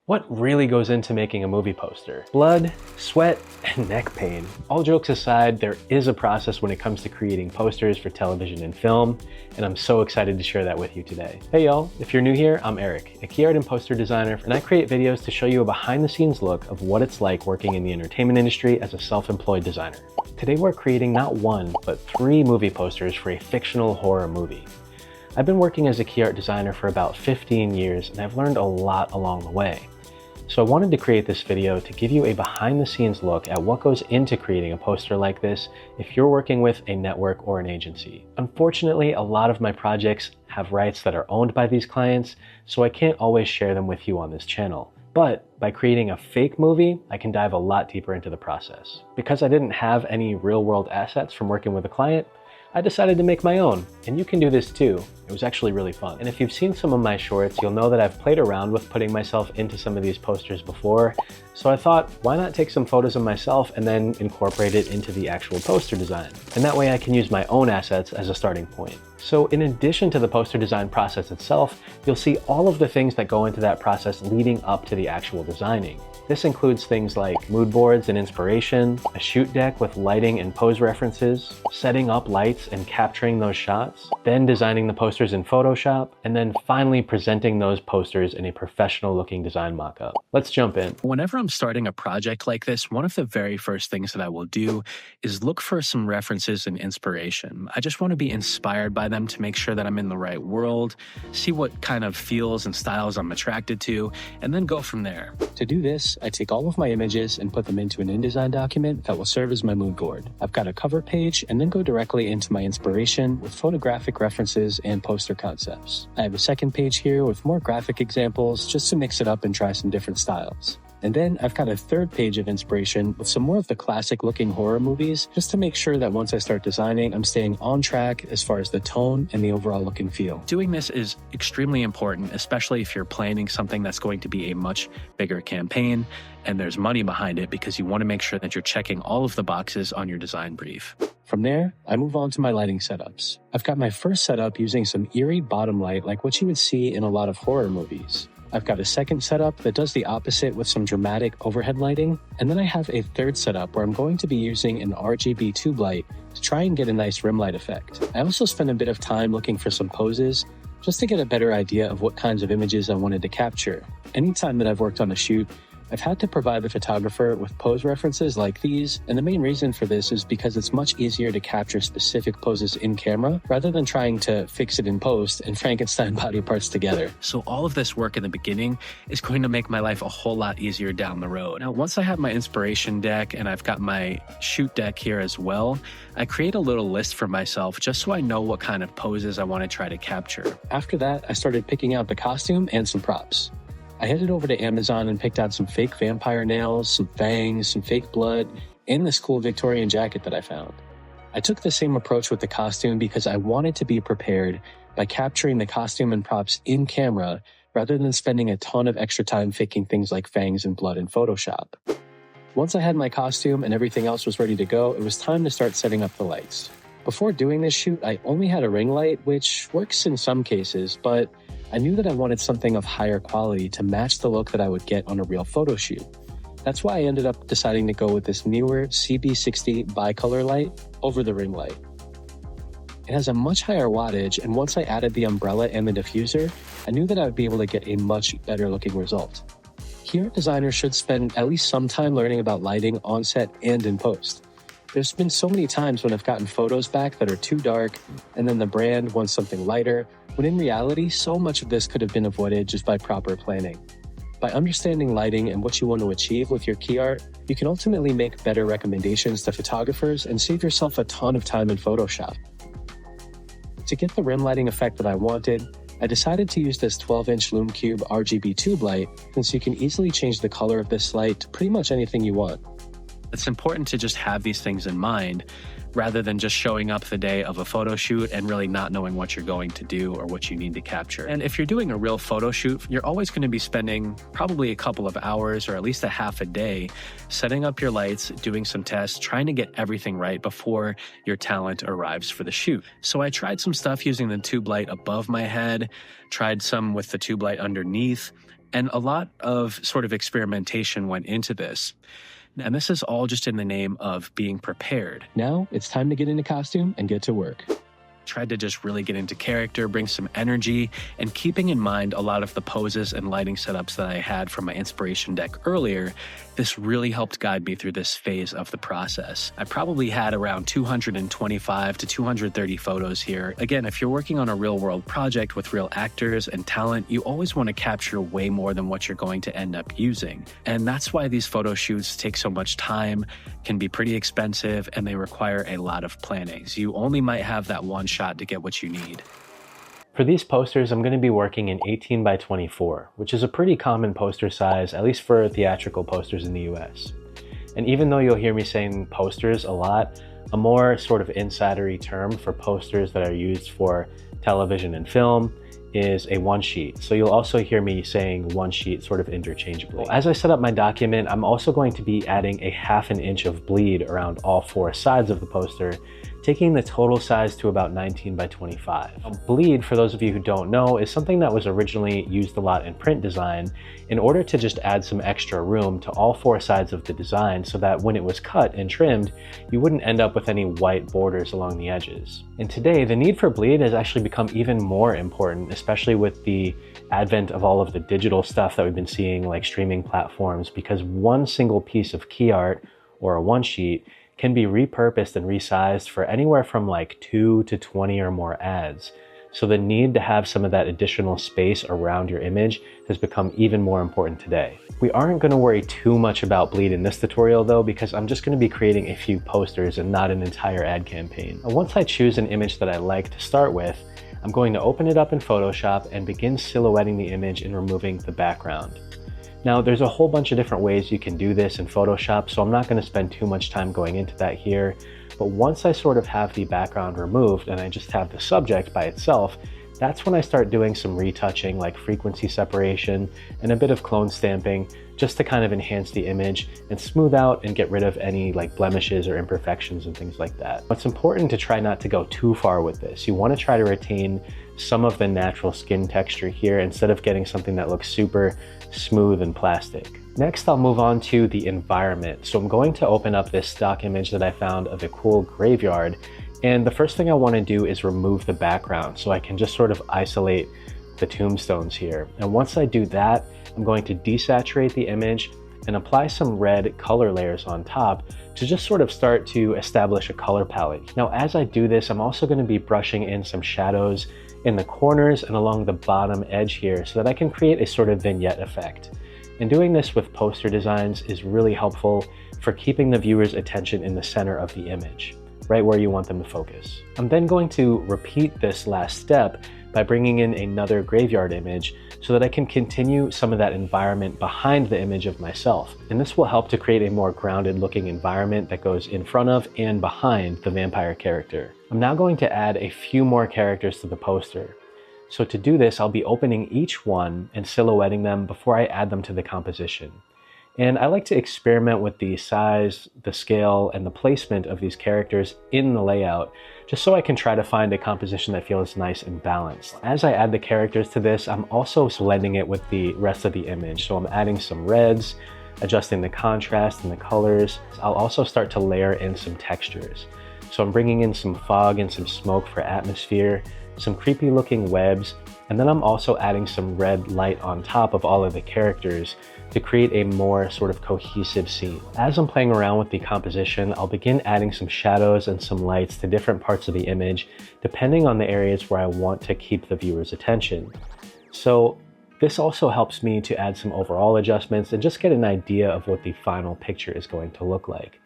What really goes into making a movie poster? Blood, sweat, and neck pain. All jokes aside, there is a process when it comes to creating posters for television and film, and I'm so excited to share that with you today. Hey y'all, if you're new here, I'm Eric, a key art and poster designer, and I create videos to show you a behind-the-scenes look of what it's like working in the entertainment industry as a self-employed designer. Today we're creating not one, but 3 movie posters for a fictional horror movie. I've been working as a key art designer for about 15 years, and I've learned a lot along the way. So I wanted to create this video to give you a behind-the-scenes look at what goes into creating a poster like this if you're working with a network or an agency. Unfortunately, a lot of my projects have rights that are owned by these clients, so I can't always share them with you on this channel. But by creating a fake movie, I can dive a lot deeper into the process. Because I didn't have any real-world assets from working with a client, I decided to make my own, and you can do this too. It was actually really fun. And if you've seen some of my shorts, you'll know that I've played around with putting myself into some of these posters before, so I thought, why not take some photos of myself and then incorporate it into the actual poster design? And that way I can use my own assets as a starting point. So in addition to the poster design process itself, you'll see all of the things that go into that process leading up to the actual designing. This includes things like mood boards and inspiration, a shoot deck with lighting and pose references, setting up lights and capturing those shots, then designing the posters in Photoshop, and then finally presenting those posters in a professional looking design mockup. Let's jump in. Whenever I'm starting a project like this, one of the very first things that I will do is look for some references and inspiration. I just want to be inspired by them to make sure that I'm in the right world, see what kind of feels and styles I'm attracted to, and then go from there. To do this, I take all of my images and put them into an InDesign document that will serve as my mood board. I've got a cover page and then go directly into my inspiration with photographic references and poster concepts. I have a second page here with more graphic examples just to mix it up and try some different styles. And then I've got a third page of inspiration with some more of the classic looking horror movies, just to make sure that once I start designing, I'm staying on track as far as the tone and the overall look and feel. Doing this is extremely important, especially if you're planning something that's going to be a much bigger campaign and there's money behind it, because you want to make sure that you're checking all of the boxes on your design brief. From there, I move on to my lighting setups. I've got my first setup using some eerie bottom light like what you would see in a lot of horror movies. I've got a second setup that does the opposite with some dramatic overhead lighting, and then I have a third setup where I'm going to be using an RGB tube light to try and get a nice rim light effect. I also spent a bit of time looking for some poses just to get a better idea of what kinds of images I wanted to capture. Anytime that I've worked on a shoot, I've had to provide the photographer with pose references like these, and the main reason for this is because it's much easier to capture specific poses in camera rather than trying to fix it in post and Frankenstein body parts together. So all of this work in the beginning is going to make my life a whole lot easier down the road. Now, once I have my inspiration deck and I've got my shoot deck here as well, I create a little list for myself just so I know what kind of poses I want to try to capture. After that, I started picking out the costume and some props. I headed over to Amazon and picked out some fake vampire nails, some fangs, some fake blood, and this cool Victorian jacket that I found. I took the same approach with the costume because I wanted to be prepared by capturing the costume and props in camera rather than spending a ton of extra time faking things like fangs and blood in Photoshop. Once I had my costume and everything else was ready to go, it was time to start setting up the lights. Before doing this shoot, I only had a ring light, which works in some cases, but I knew that I wanted something of higher quality to match the look that I would get on a real photo shoot. That's why I ended up deciding to go with this newer CB60 bicolor light over the ring light. It has a much higher wattage, and once I added the umbrella and the diffuser, I knew that I would be able to get a much better looking result. Here, designers should spend at least some time learning about lighting on set and in post. There's been so many times when I've gotten photos back that are too dark, and then the brand wants something lighter, when in reality, so much of this could have been avoided just by proper planning. By understanding lighting and what you want to achieve with your key art, you can ultimately make better recommendations to photographers and save yourself a ton of time in Photoshop. To get the rim lighting effect that I wanted, I decided to use this 12-inch LumeCube RGB tube light, since you can easily change the color of this light to pretty much anything you want. It's important to just have these things in mind rather than just showing up the day of a photo shoot and really not knowing what you're going to do or what you need to capture. And if you're doing a real photo shoot, you're always going to be spending probably a couple of hours or at least a half a day setting up your lights, doing some tests, trying to get everything right before your talent arrives for the shoot. So I tried some stuff using the tube light above my head, tried some with the tube light underneath, And a lot of sort of experimentation went into this. And this is all just in the name of being prepared. Now it's time to get into costume and get to work. Tried to just really get into character, bring some energy, and keeping in mind a lot of the poses and lighting setups that I had from my inspiration deck earlier, this really helped guide me through this phase of the process. I probably had around 225 to 230 photos here. Again, if you're working on a real world project with real actors and talent, you always want to capture way more than what you're going to end up using. And that's why these photo shoots take so much time, can be pretty expensive, and they require a lot of planning. So you only might have that one shot to get what you need. For these posters, I'm going to be working in 18 by 24, which is a pretty common poster size, at least for theatrical posters in the US. And even though you'll hear me saying posters a lot, a more sort of insidery term for posters that are used for television and film is a one sheet. So you'll also hear me saying one sheet sort of interchangeably. As I set up my document, I'm also going to be adding a 1/2 inch of bleed around all 4 sides of the poster, taking the total size to about 19 by 25. Now, bleed, for those of you who don't know, is something that was originally used a lot in print design in order to just add some extra room to all 4 sides of the design so that when it was cut and trimmed, you wouldn't end up with any white borders along the edges. And today, the need for bleed has actually become even more important, especially with the advent of all of the digital stuff that we've been seeing, like streaming platforms, because one single piece of key art or a one sheet can be repurposed and resized for anywhere from like 2 to 20 or more ads. So the need to have some of that additional space around your image has become even more important today. We aren't going to worry too much about bleed in this tutorial though, because I'm just going to be creating a few posters and not an entire ad campaign. And once I choose an image that I like to start with, I'm going to open it up in Photoshop and begin silhouetting the image and removing the background. Now, there's a whole bunch of different ways you can do this in Photoshop, so I'm not going to spend too much time going into that here. But once I sort of have the background removed and I just have the subject by itself, that's when I start doing some retouching, like frequency separation and a bit of clone stamping, just to kind of enhance the image and smooth out and get rid of any like blemishes or imperfections and things like that. It's important to try not to go too far with this. You want to try to retain some of the natural skin texture here instead of getting something that looks super smooth and plastic. Next, I'll move on to the environment. So I'm going to open up this stock image that I found of a cool graveyard. And the first thing I want to do is remove the background so I can just sort of isolate the tombstones here. And once I do that, I'm going to desaturate the image and apply some red color layers on top to just sort of start to establish a color palette. Now, as I do this, I'm also going to be brushing in some shadows in the corners and along the bottom edge here so that I can create a sort of vignette effect. And doing this with poster designs is really helpful for keeping the viewer's attention in the center of the image, right where you want them to focus. I'm then going to repeat this last step by bringing in another graveyard image so that I can continue some of that environment behind the image of myself. And this will help to create a more grounded looking environment that goes in front of and behind the vampire character. I'm now going to add a few more characters to the poster. So to do this, I'll be opening each one and silhouetting them before I add them to the composition. And I like to experiment with the size, the scale, and the placement of these characters in the layout, just so I can try to find a composition that feels nice and balanced. As I add the characters to this, I'm also blending it with the rest of the image. So I'm adding some reds, adjusting the contrast and the colors. I'll also start to layer in some textures. So I'm bringing in some fog and some smoke for atmosphere, some creepy looking webs, and then I'm also adding some red light on top of all of the characters to create a more sort of cohesive scene. As I'm playing around with the composition, I'll begin adding some shadows and some lights to different parts of the image, depending on the areas where I want to keep the viewer's attention. So this also helps me to add some overall adjustments and just get an idea of what the final picture is going to look like.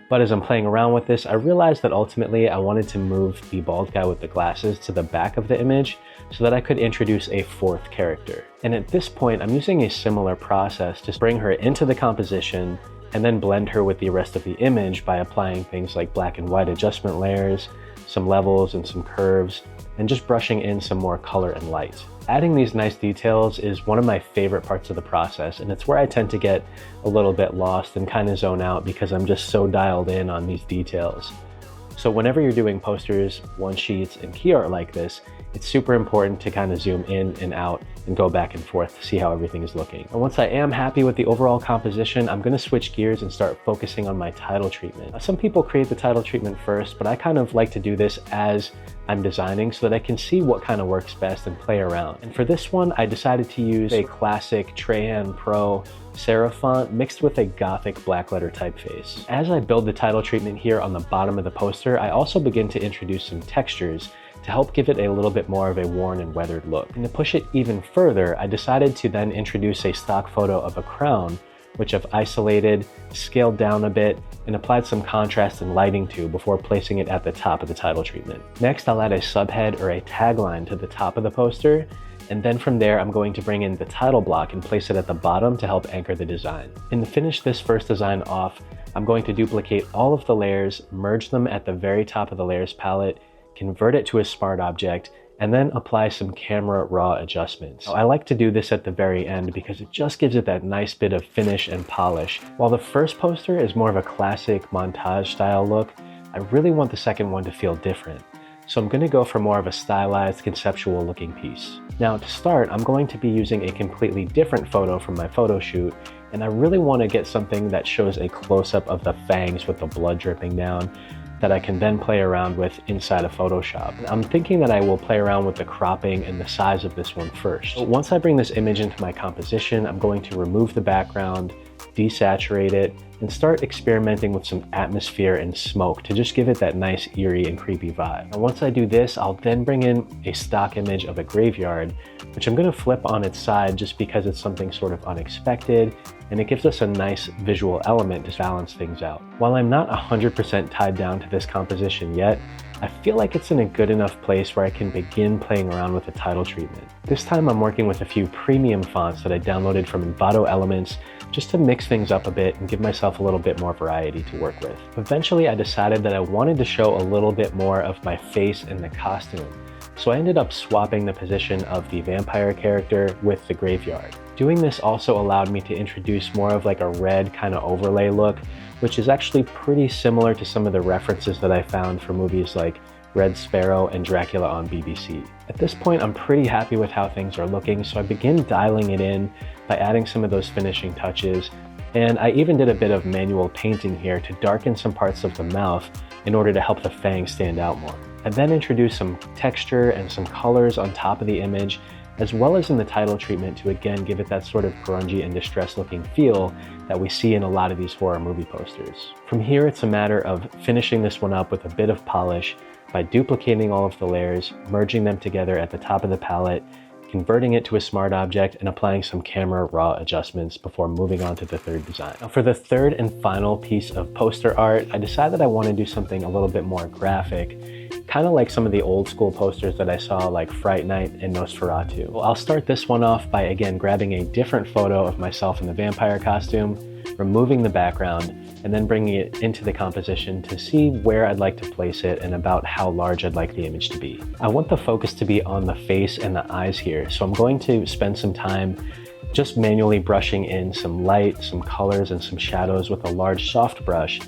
But as I'm playing around with this, I realized that ultimately I wanted to move the bald guy with the glasses to the back of the image so that I could introduce a fourth character. And at this point, I'm using a similar process to bring her into the composition and then blend her with the rest of the image by applying things like black and white adjustment layers, some levels and some curves, and just brushing in some more color and light. Adding these nice details is one of my favorite parts of the process, and it's where I tend to get a little bit lost and kind of zone out because I'm just so dialed in on these details. So whenever you're doing posters, one sheets, and key art like this, it's super important to kind of zoom in and out and go back and forth to see how everything is looking. And once I am happy with the overall composition, I'm going to switch gears and start focusing on my title treatment. Some people create the title treatment first, but I kind of like to do this as I'm designing so that I can see what kind of works best and play around. And for this one, I decided to use a classic Trahan Pro serif font mixed with a Gothic black letter typeface. As I build the title treatment here on the bottom of the poster, I also begin to introduce some textures to help give it a little bit more of a worn and weathered look. And to push it even further, I decided to then introduce a stock photo of a crown, which I've isolated, scaled down a bit, and applied some contrast and lighting to before placing it at the top of the title treatment. Next, I'll add a subhead or a tagline to the top of the poster, and then from there, I'm going to bring in the title block and place it at the bottom to help anchor the design. And to finish this first design off, I'm going to duplicate all of the layers, merge them at the very top of the layers palette, convert it to a smart object, and then apply some camera raw adjustments. Now, I like to do this at the very end because it just gives it that nice bit of finish and polish. While the first poster is more of a classic montage style look, I really want the second one to feel different. So I'm going to go for more of a stylized, conceptual looking piece. Now to start, I'm going to be using a completely different photo from my photo shoot, and I really want to get something that shows a close-up of the fangs with the blood dripping down that I can then play around with inside of Photoshop. I'm thinking that I will play around with the cropping and the size of this one first. So once I bring this image into my composition, I'm going to remove the background, desaturate it, and start experimenting with some atmosphere and smoke to just give it that nice eerie and creepy vibe. And once I do this, I'll then bring in a stock image of a graveyard, which I'm going to flip on its side just because it's something sort of unexpected, and it gives us a nice visual element to balance things out. While I'm not 100% tied down to this composition yet, I feel like it's in a good enough place where I can begin playing around with the title treatment. This time I'm working with a few premium fonts that I downloaded from Envato Elements just to mix things up a bit and give myself a little bit more variety to work with. Eventually I decided that I wanted to show a little bit more of my face in the costume, so I ended up swapping the position of the vampire character with the graveyard. Doing this also allowed me to introduce more of like a red kind of overlay look, which is actually pretty similar to some of the references that I found for movies like Red Sparrow and Dracula on BBC. At this point, I'm pretty happy with how things are looking, so I begin dialing it in by adding some of those finishing touches, and I even did a bit of manual painting here to darken some parts of the mouth in order to help the fangs stand out more. I then introduced some texture and some colors on top of the image, as well as in the title treatment to again give it that sort of grungy and distressed looking feel that we see in a lot of these horror movie posters. From here, it's a matter of finishing this one up with a bit of polish by duplicating all of the layers, merging them together at the top of the palette, converting it to a smart object, and applying some camera raw adjustments before moving on to the third design. Now for the third and final piece of poster art, I decided I want to do something a little bit more graphic, kind of like some of the old school posters that I saw like Fright Night and Nosferatu. Well, I'll start this one off by again grabbing a different photo of myself in the vampire costume, removing the background, and then bringing it into the composition to see where I'd like to place it and about how large I'd like the image to be. I want the focus to be on the face and the eyes here, so I'm going to spend some time just manually brushing in some light, some colors, and some shadows with a large soft brush,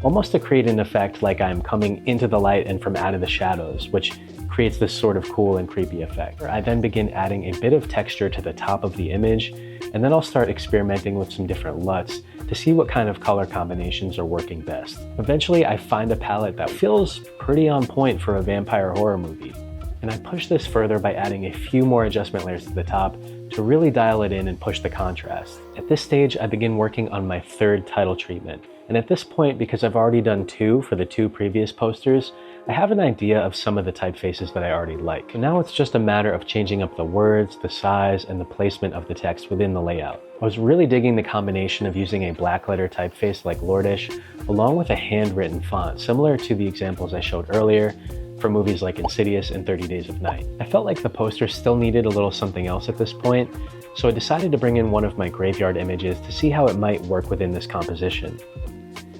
almost to create an effect like I'm coming into the light and from out of the shadows, which creates this sort of cool and creepy effect. I then begin adding a bit of texture to the top of the image, and then I'll start experimenting with some different LUTs to see what kind of color combinations are working best. Eventually, I find a palette that feels pretty on point for a vampire horror movie, and I push this further by adding a few more adjustment layers to the top to really dial it in and push the contrast. At this stage, I begin working on my third title treatment, and at this point, because I've already done two for the two previous posters, I have an idea of some of the typefaces that I already like. So now it's just a matter of changing up the words, the size, and the placement of the text within the layout. I was really digging the combination of using a black letter typeface like Lordish, along with a handwritten font, similar to the examples I showed earlier for movies like Insidious and 30 Days of Night. I felt like the poster still needed a little something else at this point, so I decided to bring in one of my graveyard images to see how it might work within this composition.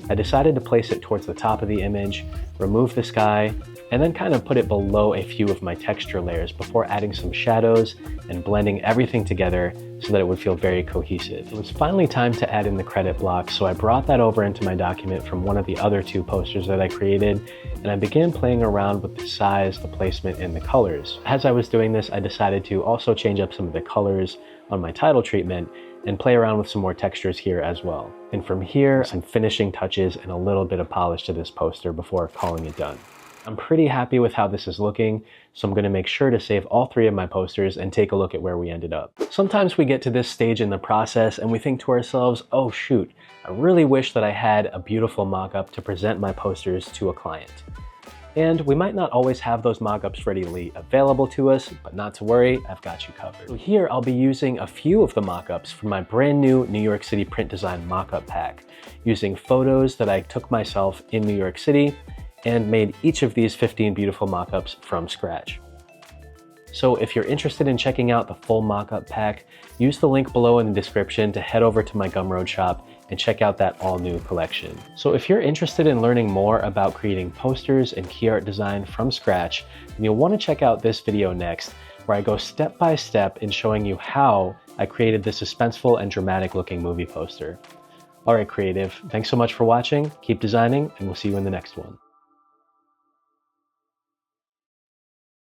I decided to place it towards the top of the image, remove the sky, and then kind of put it below a few of my texture layers before adding some shadows and blending everything together so that it would feel very cohesive. It was finally time to add in the credit block, so I brought that over into my document from one of the other two posters that I created, and I began playing around with the size, the placement, and the colors. As I was doing this, I decided to also change up some of the colors on my title treatment and play around with some more textures here as well. And from here, some finishing touches and a little bit of polish to this poster before calling it done. I'm pretty happy with how this is looking, so I'm going to make sure to save all three of my posters and take a look at where we ended up. Sometimes we get to this stage in the process and we think to ourselves, oh shoot, I really wish that I had a beautiful mock-up to present my posters to a client. And we might not always have those mock-ups readily available to us, but not to worry, I've got you covered. So here I'll be using a few of the mock-ups from my brand new New York City print design mock-up pack, using photos that I took myself in New York City and made each of these 15 beautiful mock-ups from scratch. So if you're interested in checking out the full mock-up pack, use the link below in the description to head over to my Gumroad shop and check out that all-new collection. So if you're interested in learning more about creating posters and key art design from scratch, then you'll want to check out this video next, where I go step by step in showing you how I created this suspenseful and dramatic looking movie poster. All right, creative, thanks so much for watching, keep designing, and we'll see you in the next one.